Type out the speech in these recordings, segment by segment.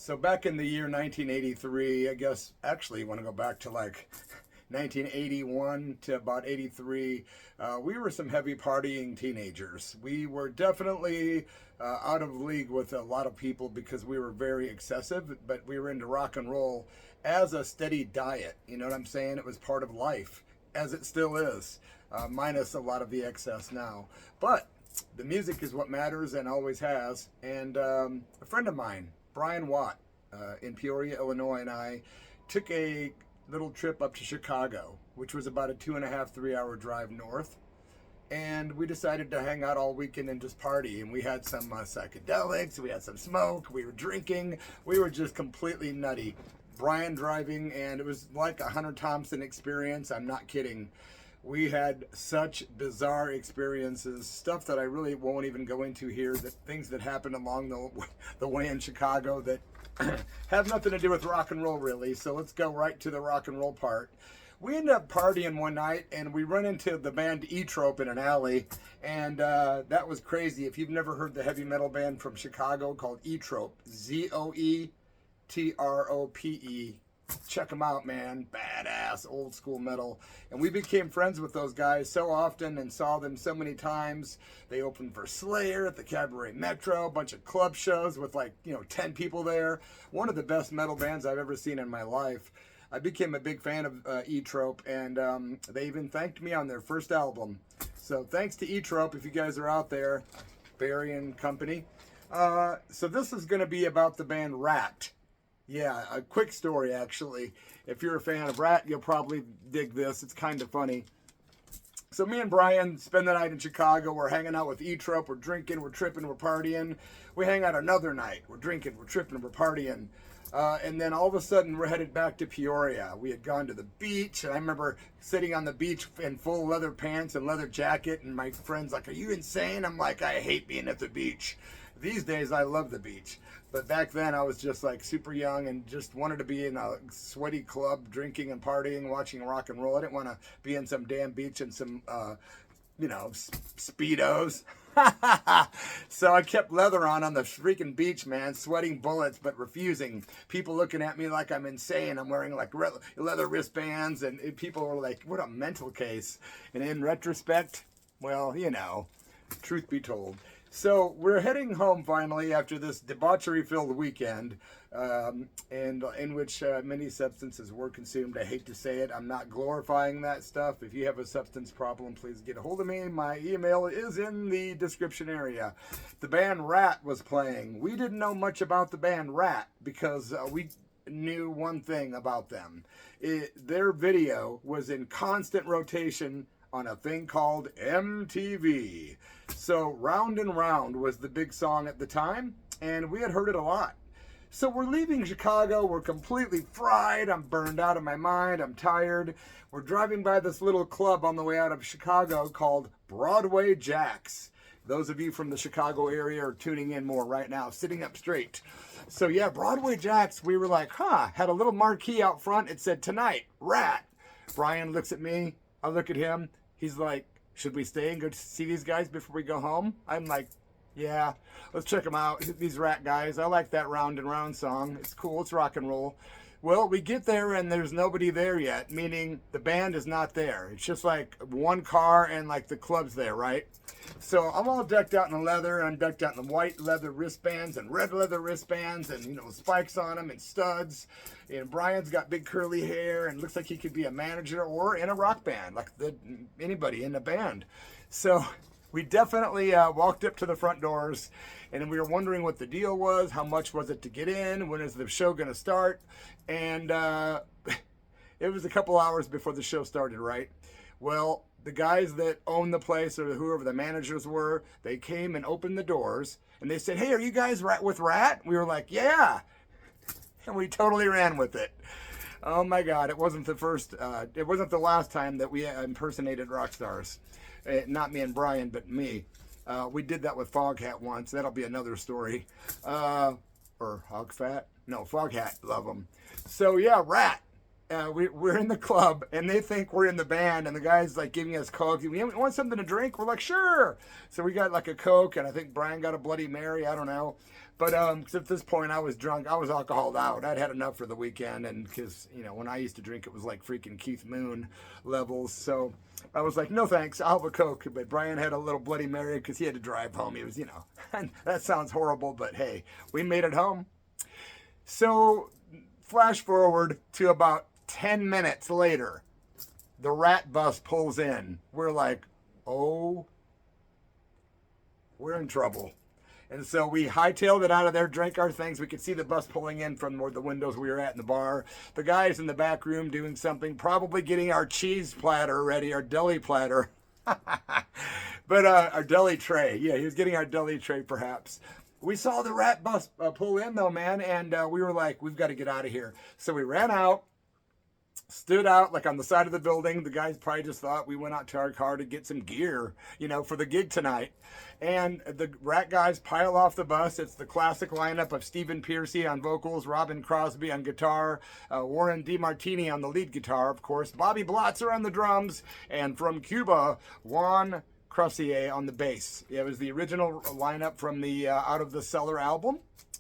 So back in the year 1983, I guess, actually, you want to go back to like 1981 to about 83, we were some heavy partying teenagers. We were definitely out of league with a lot of people because we were very excessive, but we were into rock and roll as a steady diet. You know what I'm saying? It was part of life, as it still is, minus a lot of the excess now. But the music is what matters and always has. And a friend of mine, Brian Watt, in Peoria, Illinois, and I took a little trip up to Chicago, which was about a 2.5, 3 hour drive north. And we decided to hang out all weekend and just party. And we had some psychedelics, we had some smoke, we were drinking, we were just completely nutty. Brian driving, and it was like a Hunter Thompson experience. I'm not kidding. We had such bizarre experiences, stuff that I really won't even go into here, that things that happened along the way in Chicago that have nothing to do with rock and roll, really. So let's go right to the rock and roll part. We ended up partying one night, and we run into the band R Trope in an alley, and that was crazy. If you've never heard the heavy metal band from Chicago called R Trope, ZOETROPE, check them out, man. Badass old school metal. And we became friends with those guys so often and saw them so many times. They opened for Slayer at the Cabaret Metro, a bunch of club shows with 10 people there. One of the best metal bands I've ever seen in my life. I became a big fan of R Trope, and they even thanked me on their first album. So thanks to R Trope, if you guys are out there, Barry and company. So this is going to be about the band RATT. Yeah, a quick story, actually. If you're a fan of RATT, you'll probably dig this. It's kind of funny. So me and Brian spend the night in Chicago. We're hanging out with R Trope. We're drinking, we're tripping, we're partying. We hang out another night. We're drinking, we're tripping, we're partying. And then all of a sudden, we're headed back to Peoria. We had gone to the beach, and I remember sitting on the beach in full leather pants and leather jacket, and my friend's like, "Are you insane?" I'm like, "I hate being at the beach." These days, I love the beach. But back then, I was just like super young and just wanted to be in a sweaty club, drinking and partying, watching rock and roll. I didn't want to be in some damn beach in some, Speedos. So I kept leather on the freaking beach, man, sweating bullets, but refusing. People looking at me like I'm insane. I'm wearing like leather wristbands, and people were like, "What a mental case." And in retrospect, well, truth be told. So we're heading home finally after this debauchery-filled weekend, and in which many substances were consumed. I hate to say it. I'm not glorifying that stuff. If you have a substance problem, please get a hold of me. My email is in the description area. The band RATT was playing. We didn't know much about the band RATT because we knew one thing about them. Their video was in constant rotation on a thing called MTV. So Round and Round was the big song at the time, and we had heard it a lot. So we're leaving Chicago, we're completely fried, I'm burned out of my mind, I'm tired. We're driving by this little club on the way out of Chicago called Broadway Jacks. Those of you from the Chicago area are tuning in more right now, sitting up straight. So yeah, Broadway Jacks, we were like, had a little marquee out front, it said, "Tonight, RATT." Brian looks at me, I look at him. He's like, "Should we stay and go see these guys before we go home?" I'm like, "Yeah, let's check them out. These RATT guys. I like that Round and Round song. It's cool. It's rock and roll." Well, we get there and there's nobody there yet, meaning the band is not there. It's just like one car and like the club's there, right? So I'm all decked out in the leather. I'm decked out in the white leather wristbands and red leather wristbands and, spikes on them and studs. And Brian's got big curly hair and looks like he could be a manager or in a rock band, like anybody in a band. So we definitely walked up to the front doors, and we were wondering what the deal was. How much was it to get in? When is the show going to start? And it was a couple hours before the show started, right? Well, the guys that owned the place, or whoever the managers were, they came and opened the doors, and they said, "Hey, are you guys with RATT?" We were like, "Yeah." And we totally ran with it. Oh my God, it wasn't the last time that we impersonated rock stars. Not me and Brian, but me. We did that with Foghat once. That'll be another story. Or Hogfat? No, Foghat. Love them. So yeah, RATT. We're in the club, and they think we're in the band, and the guy's like giving us Coke. "We want something to drink?" We're like, "Sure." So we got like a Coke, and I think Brian got a Bloody Mary. I don't know. But 'cause at this point I was drunk, I was alcoholed out. I'd had enough for the weekend, and because when I used to drink, it was like freaking Keith Moon levels. So I was like, no thanks, I'll have a Coke. But Brian had a little Bloody Mary because he had to drive home. He was, and that sounds horrible, but hey, we made it home. So flash forward to about 10 minutes later, the RATT bus pulls in. We're like, oh, we're in trouble. And so we hightailed it out of there, drank our things. We could see the bus pulling in from the windows we were at in the bar. The guy's in the back room doing something, probably getting our cheese platter ready, our deli platter. But our deli tray. Yeah, he was getting our deli tray perhaps. We saw the RATT bus pull in though, man, and we were like, we've got to get out of here. So we ran out, stood out like on the side of the building. The guys probably just thought we went out to our car to get some gear, for the gig tonight. And the RATT guys pile off the bus. It's the classic lineup of Stephen Pearcy on vocals, Robin Crosby on guitar, Warren DeMartini on the lead guitar, of course, Bobby Blotzer on the drums, and from Cuba, Juan Crucier on the bass. It was the original lineup from the Out of the Cellar album,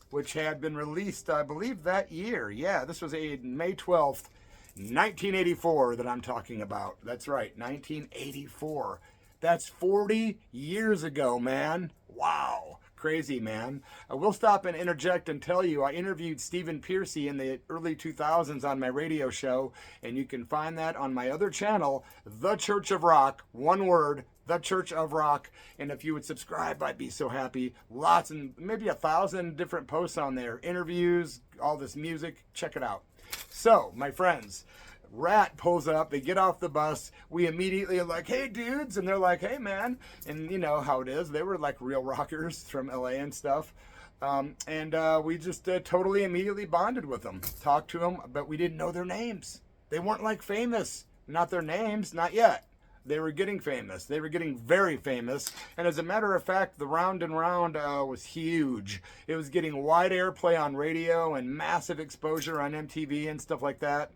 which had been released, I believe, that year. Yeah, this was a May 12th, 1984 that I'm talking about. That's right, 1984. That's 40 years ago, man. Wow. Crazy, man. I will stop and interject and tell you, I interviewed Stephen Pearcy in the early 2000s on my radio show, and you can find that on my other channel, The Church of Rock, one word, The Church of Rock. And if you would subscribe, I'd be so happy. Lots and maybe 1,000 different posts on there, interviews, all this music. Check it out. So, my friends, RATT pulls up, they get off the bus, we immediately are like, hey dudes, and they're like, hey man, and you know how it is, they were like real rockers from LA and stuff, and we just totally immediately bonded with them, talked to them, but we didn't know their names. They weren't like famous, not their names, not yet. They were getting famous. They were getting very famous. And as a matter of fact, the Round and Round was huge. It was getting wide airplay on radio and massive exposure on MTV and stuff like that.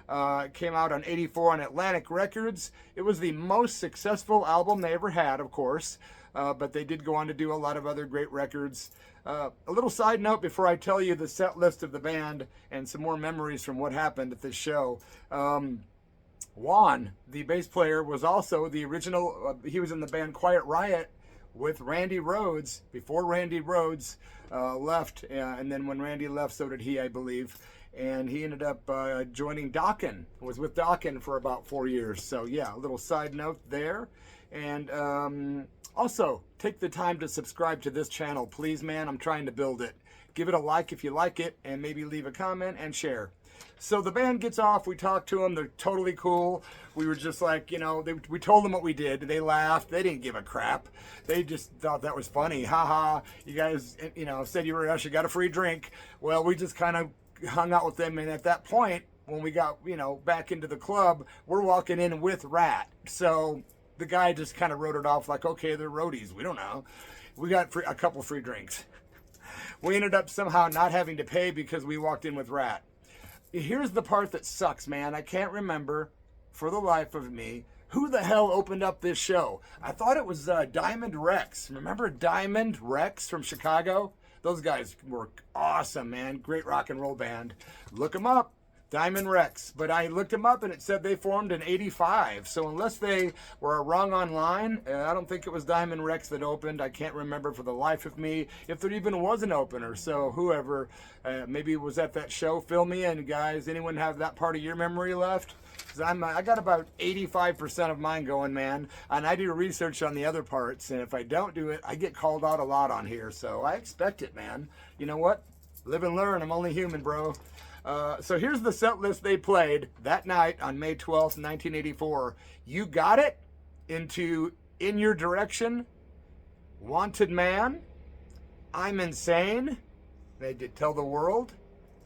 It came out on 84 on Atlantic Records. It was the most successful album they ever had, of course. But they did go on to do a lot of other great records. A little side note before I tell you the set list of the band and some more memories from what happened at this show. Juan, the bass player, was also the original, he was in the band Quiet Riot with Randy Rhoads before Randy Rhoads left, and then when Randy left, so did he, I believe, and he ended up joining Dokken, was with Dokken for about 4 years. So yeah, a little side note there. And also, take the time to subscribe to this channel, please, man. I'm trying to build it. Give it a like if you like it, and maybe leave a comment and share. So the band gets off, we talk to them, they're totally cool. We were just like, we told them what we did. They laughed, they didn't give a crap. They just thought that was funny. Haha, you guys, said you were us, you got a free drink. Well, we just kind of hung out with them, and at that point, when we got, back into the club, we're walking in with RATT. So the guy just kind of wrote it off like, okay, they're roadies, we don't know. We got a couple free drinks. We ended up somehow not having to pay because we walked in with RATT. Here's the part that sucks, man. I can't remember for the life of me who the hell opened up this show. I thought it was Diamond Rex. Remember Diamond Rex from Chicago? Those guys were awesome, man. Great rock and roll band. Look them up. Diamond Rex. But I looked them up and it said they formed in 85. So unless they were wrong online, I don't think it was Diamond Rex that opened. I can't remember for the life of me if there even was an opener. So whoever maybe was at that show, fill me in, guys. Anyone have that part of your memory left? Because I got about 85% of mine going, man. And I do research on the other parts. And if I don't do it, I get called out a lot on here. So I expect it, man. You know what? Live and learn. I'm only human, bro. So here's the set list they played that night on May 12th, 1984. You Got It, into In Your Direction, Wanted Man, I'm Insane, they did Tell the World.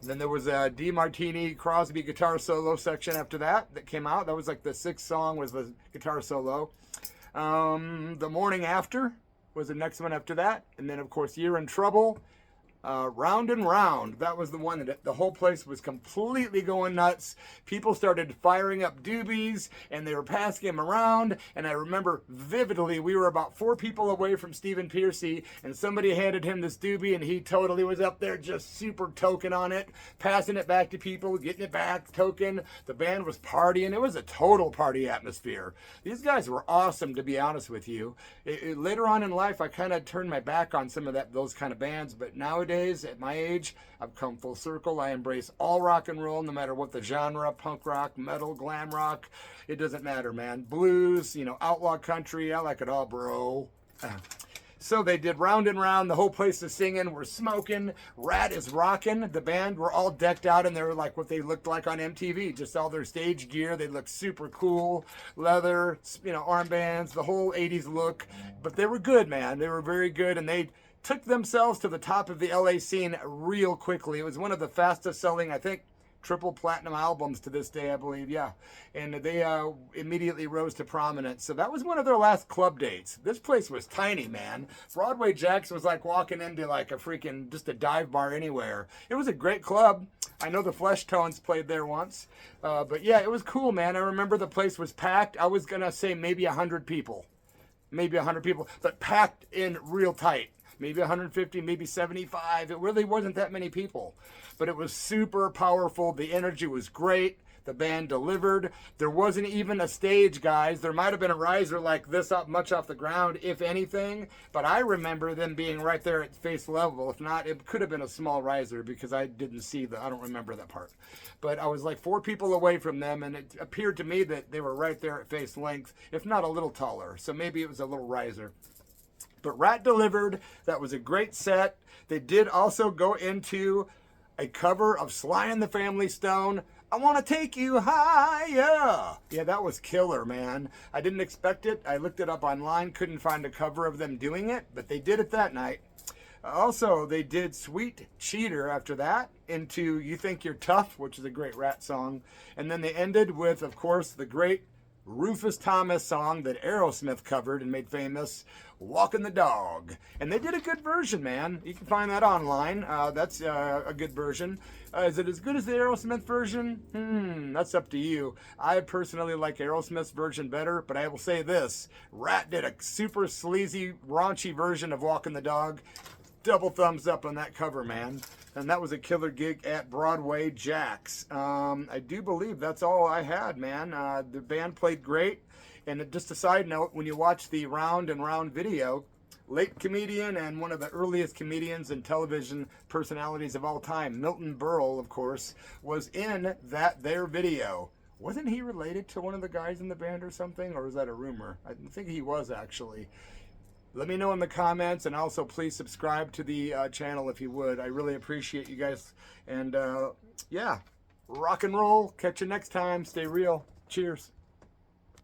Then there was a DeMartini Crosby guitar solo section after that came out. That was like the sixth song was the guitar solo. The Morning After was the next one after that. And then, of course, You're in Trouble. Round and Round. That was the one that the whole place was completely going nuts. People started firing up doobies and they were passing them around. And I remember vividly, we were about 4 people away from Stephen Piercy and somebody handed him this doobie and he totally was up there just super token on it, passing it back to people, getting it back, token. The band was partying. It was a total party atmosphere. These guys were awesome, to be honest with you. Later on in life, I kind of turned my back on some of those kind of bands, but nowadays, at my age, I've come full circle. I embrace all rock and roll, no matter what the genre, punk rock, metal, glam rock. It doesn't matter, man. Blues, outlaw country, I like it all, bro. So they did Round and Round. The whole place is singing. We're smoking. RATT is rocking. The band were all decked out, and they were like what they looked like on MTV. Just all their stage gear. They looked super cool. Leather, armbands, the whole 80s look. But they were good, man. They were very good, and they took themselves to the top of the LA scene real quickly. It was one of the fastest selling, I think, triple platinum albums to this day, I believe. Yeah. And they immediately rose to prominence. So that was one of their last club dates. This place was tiny, man. Broadway Jacks was like walking into like a freaking, just a dive bar anywhere. It was a great club. I know the Flesh Tones played there once. But yeah, it was cool, man. I remember the place was packed. I was going to say maybe 100 people. Maybe 100 people, but packed in real tight. Maybe 150, maybe 75. It really wasn't that many people, but it was super powerful. The energy was great. The band delivered. There wasn't even a stage, guys. There might have been a riser like this up much off the ground, if anything, but I remember them being right there at face level. If not, it could have been a small riser because I didn't see I don't remember that part. But I was like 4 people away from them, and it appeared to me that they were right there at face length, if not a little taller. So maybe it was a little riser. But RATT delivered. That was a great set. They did also go into a cover of Sly and the Family Stone, I Want to Take You Higher. Yeah, that was killer, man. I didn't expect it. I looked it up online, couldn't find a cover of them doing it, but they did it that night. Also, they did Sweet Cheater after that into You Think You're Tough, which is a great RATT song. And then they ended with, of course, the great Rufus Thomas song that Aerosmith covered and made famous, Walking the Dog. And they did a good version, man. You can find that online. That's a good version. Is it as good as the Aerosmith version? That's up to you. I personally like Aerosmith's version better, but I will say this. RATT did a super sleazy, raunchy version of Walking the Dog. Double thumbs up on that cover, man. And that was a killer gig at Broadway Jacks. I do believe that's all I had, man. The band played great. And just a side note, when you watch the Round and Round video, late comedian and one of the earliest comedians and television personalities of all time, Milton Berle, of course, was in their video. Wasn't he related to one of the guys in the band or something? Or was that a rumor? I think he was, actually. Let me know in the comments, and also please subscribe to the channel if you would. I really appreciate you guys. And yeah, rock and roll. Catch you next time. Stay real. Cheers.